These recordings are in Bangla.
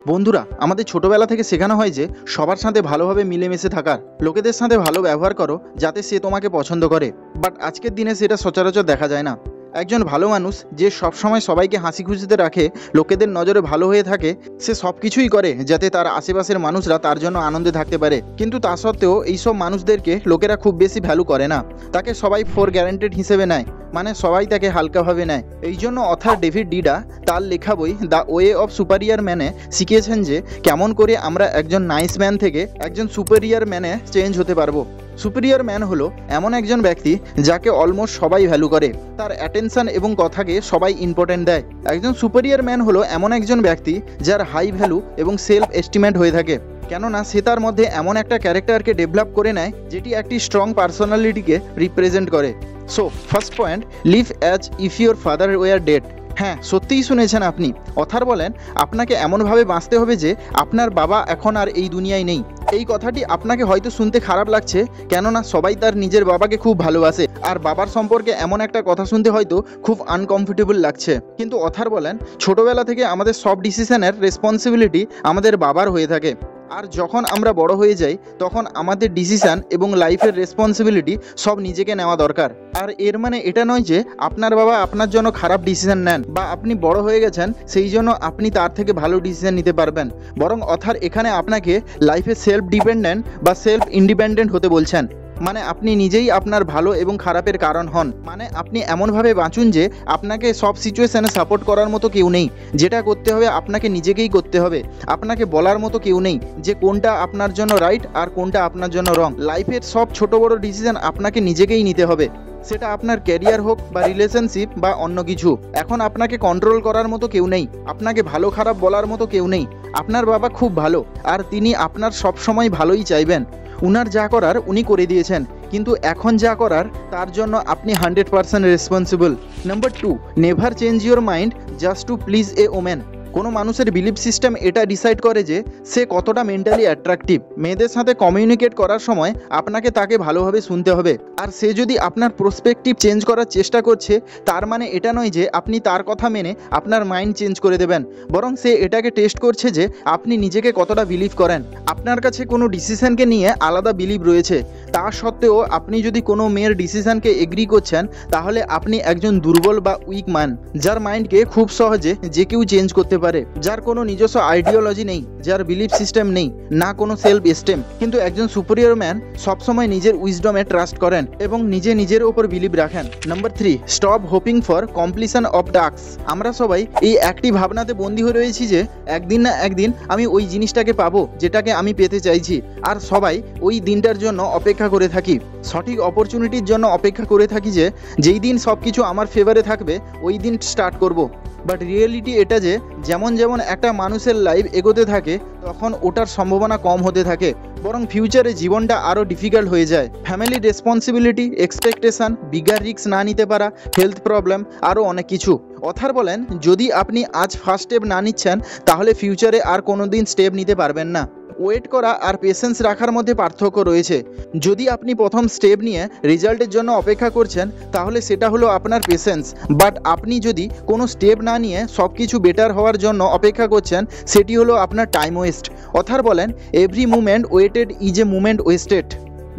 বন্ধুরা, আমাদের ছোটবেলা থেকে শেখানো হয় যে সবার সাথে ভালোভাবে মিলেমিশে থাকার, লোকেদের সাথে ভালো ব্যবহার করো যাতে সে তোমাকে পছন্দ করে। বাট আজকের দিনে সেটা সচরাচর দেখা যায় না। একজন ভালো মানুষ যে সবসময় সবাইকে হাসি খুশিতে রাখে, লোকেদের নজরে ভালো হয়ে থাকে, সে সব কিছুই করে যাতে তার আশেপাশের মানুষরা তার জন্য আনন্দে থাকতে পারে। কিন্তু তা সত্ত্বেও এইসব মানুষদেরকে লোকেরা খুব বেশি ভ্যালু করে না। তাকে সবাই ফর গ্যারান্টেড হিসেবে নেয়, মানে সবাই তাকে হালকাভাবে নেয়। এই জন্য অথার ডেভিড ডিডা তার লেখা বই দ্য ওয়ে অফ সুপারিয়ার ম্যানে শিখিয়েছেন যে কেমন করে আমরা একজন নাইস ম্যান থেকে একজন সুপারিয়ার ম্যানে চেঞ্জ হতে পারবো। সুপিরিয়র ম্যান হলো এমন একজন ব্যক্তি যাকে অলমোস্ট সবাই ভ্যালু করে, তার অ্যাটেনশন এবং কথাকে সবাই ইম্পর্টেন্ট দেয়। একজন সুপিরিয়র ম্যান হলো এমন একজন ব্যক্তি যার হাই ভ্যালু এবং সেলফ এস্টিমেট হয়ে থাকে, কেননা সে তার মধ্যে এমন একটা ক্যারেক্টারকে ডেভেলপ করে নেয় যেটি একটি স্ট্রং পার্সোনালিটিকে রিপ্রেজেন্ট করে। So first point, live as if your father were dead. হ্যাঁ, সত্যিই শুনেছেন আপনি। অথার বলেন আপনাকে এমনভাবে বাঁচতে হবে যে আপনার বাবা এখন আর এই দুনিয়ায় নেই। এই কথাটি আপনাকে হয়তো শুনতে খারাপ লাগছে, কেননা সবাই তার নিজের বাবাকে খুব ভালোবাসে, আর বাবার সম্পর্কে এমন একটা কথা শুনতে হয়তো খুব আনকমফোর্টেবল লাগছে। কিন্তু অথার বলেন ছোটবেলা থেকে আমাদের সব ডিসিশনের রেসপন্সিবিলিটি আমাদের বাবার হয়ে থাকে, আর যখন আমরা বড় হয়ে যাই তখন আমাদের ডিসিশন এবং লাইফের রেসপন্সিবিলিটি সব নিজেকে নেওয়া দরকার। আর এর মানে এটা নয় যে আপনার বাবা আপনার জন্য খারাপ ডিসিশন নেন বা আপনি বড় হয়ে গেছেন সেই জন্য আপনি তার থেকে ভালো ডিসিশন নিতে পারবেন, বরং অথার এখানে আপনাকে লাইফে সেলফ ডিপেন্ডেন্ট বা সেলফ ইন্ডিপেন্ডেন্ট হতে বলছেন। মানে আপনি নিজেই আপনার ভালো এবং খারাপের কারণ হন। মানে আপনি এমনভাবে বাঁচুন যে আপনাকে সব সিচুয়েশনে সাপোর্ট করার মতো কেউ নেই, যেটা করতে হবে আপনাকে নিজেকেই করতে হবে। আপনাকে বলার মতো কেউ নেই যে কোনটা আপনার জন্য রাইট আর কোনটা আপনার জন্য রং। লাইফের সব ছোট বড় ডিসিশন আপনাকে নিজেকেই নিতে হবে, সেটা আপনার ক্যারিয়ার হোক বা রিলেশনশিপ বা অন্য কিছু। এখন আপনাকে কন্ট্রোল করার মতো কেউ নেই, আপনাকে ভালো খারাপ বলার মতো কেউ নেই। আপনার বাবা খুব ভালো আর তিনি আপনার সব সময় ভালোই চাইবেন। উনার যা করার উনি করে দিয়েছেন, কিন্তু এখন যা করার তার জন্য আপনি 100% responsible. Number 2, never change your mind just to please a woman. কোনো মানুষের বিলিভ সিস্টেম এটা ডিসাইড করে যে সে কতটা মেন্টালি অ্যাট্রাকটিভ। মেয়েদের সাথে কমিউনিকেট করার সময় আপনাকে তাকে ভালোভাবে শুনতে হবে, আর সে যদি আপনার প্রসপেক্টিভ চেঞ্জ করার চেষ্টা করছে তার মানে এটা নয় যে আপনি তার কথা মেনে আপনার মাইন্ড চেঞ্জ করে দেবেন, বরং সে এটাকে টেস্ট করছে যে আপনি নিজেকে কতটা বিলিভ করেন। আপনার কাছে কোনো ডিসিশনকে নিয়ে আলাদা বিলিভ রয়েছে, তা সত্ত্বেও আপনি যদি কোনো মেয়ের ডিসিশনকে এগ্রি করছেন তাহলে আপনি একজন দুর্বল বা উইক ম্যান, যার মাইন্ডকে খুব সহজে যে কেউ চেঞ্জ করতে পারে, যার কোনো নিজস্ব আইডিওলজি নেই, যার বিলিভ সিস্টেম নেই, না কোনো সেলফ এস্টিম। কিন্তু একজন সুপিরিয়র ম্যান সবসময় নিজের উইজডমে ট্রাস্ট করেন এবং নিজের ওপর বিলিভ রাখেন। Number 3, stop hoping for completion of task. আমরা সবাই এই একটি ভাবনাতে বন্দী হয়ে রয়েছি যে একদিন না একদিন আমি ওই জিনিসটাকে পাবো যেটাকে আমি পেতে চাইছি, আর সবাই ওই দিনটার জন্য অপেক্ষা করে থাকি, সঠিক অপরচুনিটির জন্য অপেক্ষা করে থাকি যে যেই দিন সব কিছু আমার ফেভারে থাকবে ওই দিন স্টার্ট করব। বাট রিয়েলিটি এটা যে যেমন যেমন একটা মানুষের লাইফ এগোতে থাকে তখন ওটার সম্ভাবনা কম হতে থাকে, বরং ফিউচারে জীবনটা আরও ডিফিকাল্ট হয়ে যায়। Family responsibility, expectation, bigger risk না নিতে পারা, হেলথ প্রবলেম, আরও অনেক কিছু। অথার বলেন যদি আপনি আজ ফার্স্ট স্টেপ না নিচ্ছেন তাহলে ফিউচারে আর কোনো দিন স্টেপ নিতে পারবেন না। ওয়েট করা আর পেশেন্স রাখার মধ্যে পার্থক্য রয়েছে। যদি আপনি প্রথম স্টেপ নিয়ে রেজাল্টের জন্য অপেক্ষা করছেন তাহলে সেটা হলো আপনার পেশেন্স, বাট আপনি যদি কোনো স্টেপ না নিয়ে সব কিছু বেটার হওয়ার জন্য অপেক্ষা করছেন সেটি হলো আপনার টাইম ওয়েস্ট। অথার বলেন every moment waited is a moment wasted.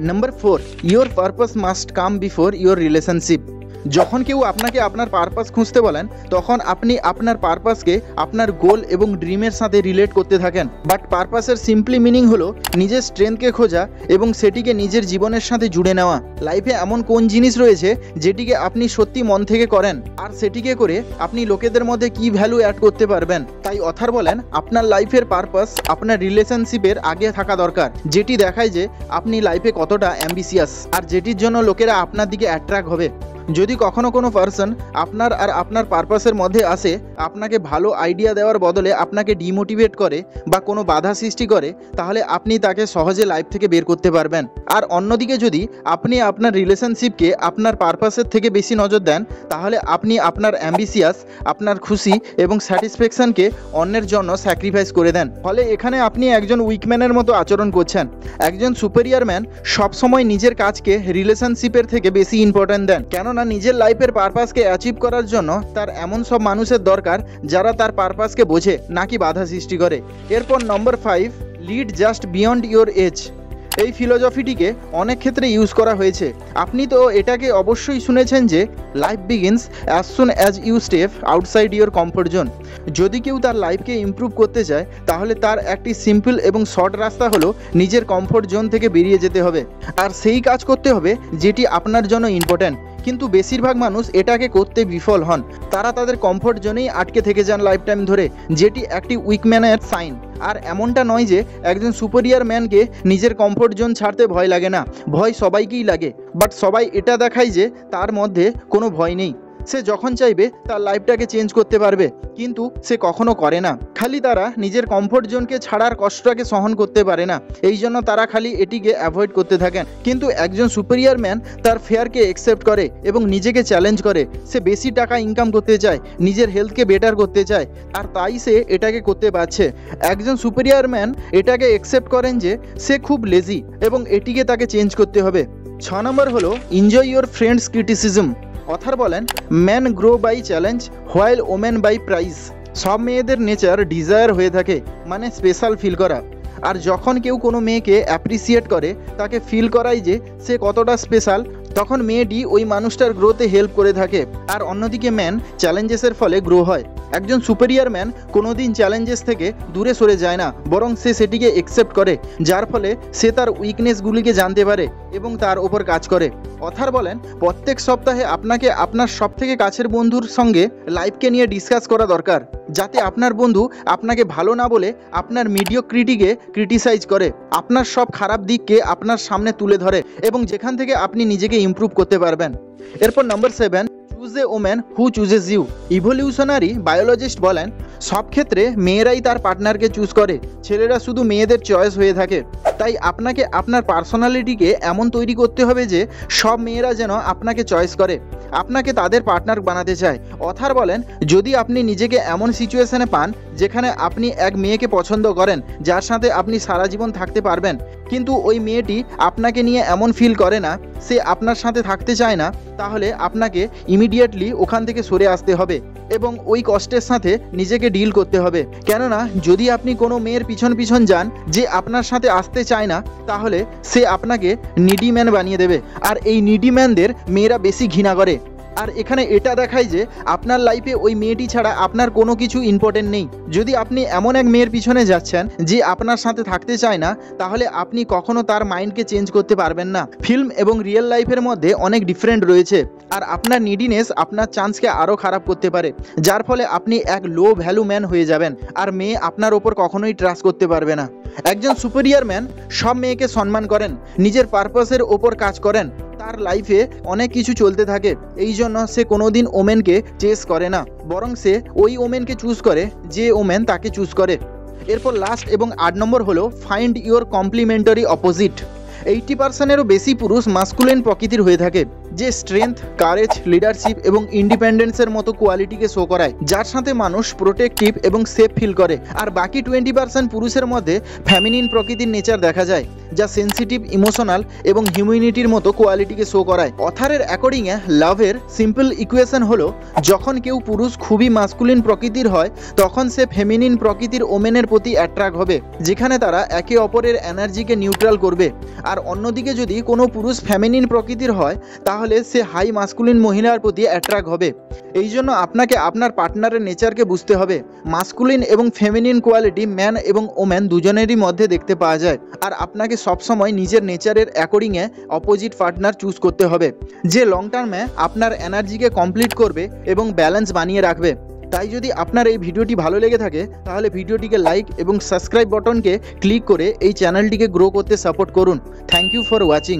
Number 4, your purpose must come before your relationship. যখন কেউ আপনাকে আপনার পারপাস খুঁজতে বলেন তখন আপনি আপনার পারপাসকে আপনার গোল এবং ড্রিমের সাথে রিলেট করতে থাকেন। বাট পারপাসের সিম্পলি মিনিং হলো নিজের স্ট্রেংথকে খোঁজা এবং সেটিকে নিজের জীবনের সাথে জুড়ে নেওয়া। লাইফে এমন কোন জিনিস রয়েছে যেটিকে আপনি সত্যি মন থেকে করেন, আর সেটিকে করে আপনি লোকেদের মধ্যে কি ভ্যালু অ্যাড করতে পারবেন। তাই অথার বলেন আপনার লাইফের পারপাস আপনার রিলেশনশিপের আগে থাকা দরকার, যেটি দেখায় যে আপনি লাইফে কতটা অ্যাম্বিশিয়াস আর যেটির জন্য লোকেরা আপনার দিকে অ্যাট্রাক্ট হবে। যদি কখনো কোনো পার্সন আপনার আর আপনার পারপাসের মধ্যে আসে, আপনাকে ভালো আইডিয়া দেওয়ার বদলে আপনাকে ডিমোটিভেট করে বা কোনো বাধা সৃষ্টি করে, তাহলে আপনি তাকে সহজে লাইফ থেকে বের করতে পারবেন। আর অন্যদিকে যদি আপনি আপনার রিলেশনশিপকে আপনার পারপাসের থেকে বেশি নজর দেন তাহলে আপনি আপনার অ্যাম্বিশিয়াস, আপনার খুশি এবং স্যাটিসফ্যাকশনকে অন্যের জন্য স্যাক্রিফাইস করে দেন। ফলে এখানে আপনি একজন উইকম্যানের মতো আচরণ করছেন। একজন সুপিরিয়র ম্যান সবসময় নিজের কাজকে রিলেশনশিপের থেকে বেশি ইম্পর্ট্যান্ট দেন, কেননা কেননা নিজের লাইফের পারপাসকে অ্যাচিভ করার জন্য তার এমন সব মানুষের দরকার যারা তার পারপাসকে বোঝে, নাকি বাধা সৃষ্টি করে। এরপর number 5, lead just beyond your age. এই ফিলোসফিটিকে অনেক ক্ষেত্রে ইউজ করা হয়েছে। আপনি তো এটাকে অবশ্যই শুনেছেন যে life begins as soon as you step outside your comfort zone. যদি কেউ তার লাইফকে ইমপ্রুভ করতে চায় তাহলে তার একটি সিম্পল এবং শর্ট রাস্তা হলো নিজের কমফোর্ট জোন থেকে বেরিয়ে যেতে হবে, আর সেই কাজ করতে হবে যেটি আপনার জন্য ইম্পর্ট্যান্ট। কিন্তু বেশিরভাগ মানুষ এটাকে করতে বিফল হন। তারা তাদের কমফোর্ট জোনেই আটকে থেকে যান লাইফ টাইম ধরে, যেটি একটি উইক ম্যানের সাইন। আর এমনটা নয় যে একজন সুপিরিয়র ম্যানকে নিজের কমফোর্ট জোন ছাড়তে ভয় লাগে না, ভয় সবাইকেই লাগে। বাট সবাই এটা দেখায় যে তার মধ্যে কোনো ভয় নেই, সে যখন চাইবে তার লাইফটাকে চেঞ্জ করতে পারবে, কিন্তু সে কখনো করে না। খালি তারা নিজের কমফোর্ট জোনকে ছাড়ার কষ্টটাকে সহন করতে পারে না, এই জন্য তারা খালি এটিকে অ্যাভয়েড করতে থাকেন। কিন্তু একজন সুপিরিয়র ম্যান তার ফেয়ারকে অ্যাকসেপ্ট করে এবং নিজেকে চ্যালেঞ্জ করে। সে বেশি টাকা ইনকাম করতে চায়, নিজের হেলথকে বেটার করতে চায়, আর তাই সে এটাকে করতে পারছে। একজন সুপিরিয়র ম্যান এটাকে অ্যাকসেপ্ট করেন যে সে খুব লেজি এবং এটিকে তাকে চেঞ্জ করতে হবে। 6 নম্বর হলো enjoy your friends criticism. Author বলেন, man grow by challenge while women by praise. সব মেয়েদের নেচার ডিজায়ার হয়ে থাকে, মানে স্পেশাল ফিল করা। আর যখন কেউ কোনো মেয়েকে অ্যাপ্রিসিয়েট করে, তাকে ফিল করায় যে সে কতটা স্পেশাল, তখন মেয়েটি ওই মানুষটার গ্রোতে হেল্প করে থাকে। আর অন্যদিকে ম্যান চ্যালেঞ্জেসের ফলে গ্রো হয়। একজন সুপিরিয়র ম্যান কোনোদিন চ্যালেঞ্জেস থেকে দূরে সরে যায় না, বরং সে সেটিকে অ্যাকসেপ্ট করে, যার ফলে সে তার উইকনেসগুলিকে জানতে পারে এবং তার ওপর কাজ করে। অথার বলেন, প্রত্যেক সপ্তাহে আপনাকে আপনার সবথেকে কাছের বন্ধুর সঙ্গে লাইফকে নিয়ে ডিসকাস করা দরকার, যাতে আপনার বন্ধু আপনাকে ভালো না বলে আপনার মিডিওক্রিটিকে ক্রিটিসাইজ করে, আপনার সব খারাপ দিককে আপনার সামনে তুলে ধরে এবং যেখান থেকে আপনি নিজেকে ইমপ্রুভ করতে পারবেন। এরপর number 7, choose a woman who chooses you. Evolutionary biologist বলেন, সব ক্ষেত্রে মেয়েরাই তার পার্টনারকে চুজ করে, ছেলেরা শুধু মেয়েদের চয়েস হয়ে থাকে। তাই আপনাকে আপনার পার্সোনালিটিকে এমন তৈরি করতে হবে যে সব মেয়েরা যেন আপনাকে চয়েস করে, আপনাকে তাদের পার্টনার বানাতে চায়। অথার বলেন, যদি আপনি নিজেকে এমন সিচুয়েশনে পান যেখানে আপনি এক মেয়েকে পছন্দ করেন যার সাথে আপনি সারা জীবন থাকতে পারবেন, কিন্তু ওই মেয়েটি আপনাকে নিয়ে এমন ফিল করে না, সে আপনার সাথে থাকতে চায় না, তাহলে আপনাকে ইমিডিয়েটলি ওখান থেকে সরে আসতে হবে এবং ওই কষ্টের সাথে নিজেকে ডিল করতে হবে। কেননা যদি আপনি কোনো মেয়ের পিছন পিছন যান যে আপনার সাথে আসতে চায় না, তাহলে সে আপনাকে নিডি ম্যান বানিয়ে দেবে। আর এই নিডি ম্যানদের মেয়েরা বেশি ঘৃণা করে। আর এখানে এটা দেখায় যে আপনার লাইফে ওই মেয়েটি ছাড়া আপনার কোনো কিছু ইম্পর্টেন্ট নেই। যদি আপনি এমন এক মেয়ের পিছনে যাচ্ছেন যে আপনার সাথে থাকতে চায় না, তাহলে আপনি কখনো তার মাইন্ডকে চেঞ্জ করতে পারবেন না। ফিল্ম এবং রিয়েল লাইফের মধ্যে অনেক ডিফারেন্ট রয়েছে, আর আপনার নিডিনেস আপনার চান্সকে আরও খারাপ করতে পারে, যার ফলে আপনি এক লো ভ্যালু ম্যান হয়ে যাবেন, আর মেয়ে আপনার ওপর কখনোই ট্রাস্ট করতে পারবে না। একজন সুপিরিয়র ম্যান সব মেয়েকে সম্মান করেন, নিজের পারপাসের ওপর কাজ করেন, তার লাইফে অনেক কিছু চলতে থাকে, এই জন্য সে কোনোদিন ওমেনকে চেস করে না, বরং সে ওই ওমেনকে চুজ করে যে ওমেন তাকে চুজ করে। এরপর লাস্ট এবং 8 নম্বর হলো ফাইন্ড ইওর কমপ্লিমেন্টারি অপোজিট। 80%-এরও বেশি পুরুষ মাস্কুলিন প্রকৃতির হয়ে থাকে, যে স্ট্রেংথ, কারেজ, লিডারশিপ এবং ইন্ডিপেন্ডেন্সের মতো কোয়ালিটিকে শো করায়, যার সাথে মানুষ প্রোটেক্টিভ এবং সেফ ফিল করে। আর বাকি 20% পুরুষের মধ্যে ফ্যামিনিন প্রকৃতির নেচার দেখা যায়, যা সেন্সিটিভ, ইমোশনাল এবং হিউম্যানিটির মতো কোয়ালিটিকে শো করায়। অথারের অ্যাকর্ডিংয়ে লাভের সিম্পল ইকুয়েশন হলো, যখন কেউ পুরুষ খুবই মাস্কুলিন প্রকৃতির হয়, তখন সে ফেমিনিন প্রকৃতির ওমেনের প্রতি অ্যাট্রাক্ট হবে, যেখানে তারা একে অপরের এনার্জিকে নিউট্রাল করবে। আর অন্যদিকে যদি কোনো পুরুষ ফেমিনিন প্রকৃতির হয়, তাহলে সে হাই মাস্কুলিন মহিলার প্রতি অ্যাট্রাক্ট হবে। এই জন্য আপনাকে আপনার পার্টনারের নেচারকে বুঝতে হবে। মাস্কুলিন এবং ফেমিনিন কোয়ালিটি ম্যান এবং ওম্যান দুজনেরই মধ্যে দেখতে পাওয়া যায়, আর আপনাকে সবসময় নিজের নেচারের অ্যাকর্ডিংয়ে অপোজিট পার্টনার চুজ করতে হবে, যে লং টার্মে আপনার এনার্জিকে কমপ্লিট করবে এবং ব্যালেন্স বানিয়ে রাখবে। তাই যদি আপনার এই ভিডিওটি ভালো লেগে থাকে, তাহলে ভিডিওটিকে লাইক এবং সাবস্ক্রাইব বাটনকে ক্লিক করে এই চ্যানেলটিকে গ্রো করতে সাপোর্ট করুন। Thank you for watching.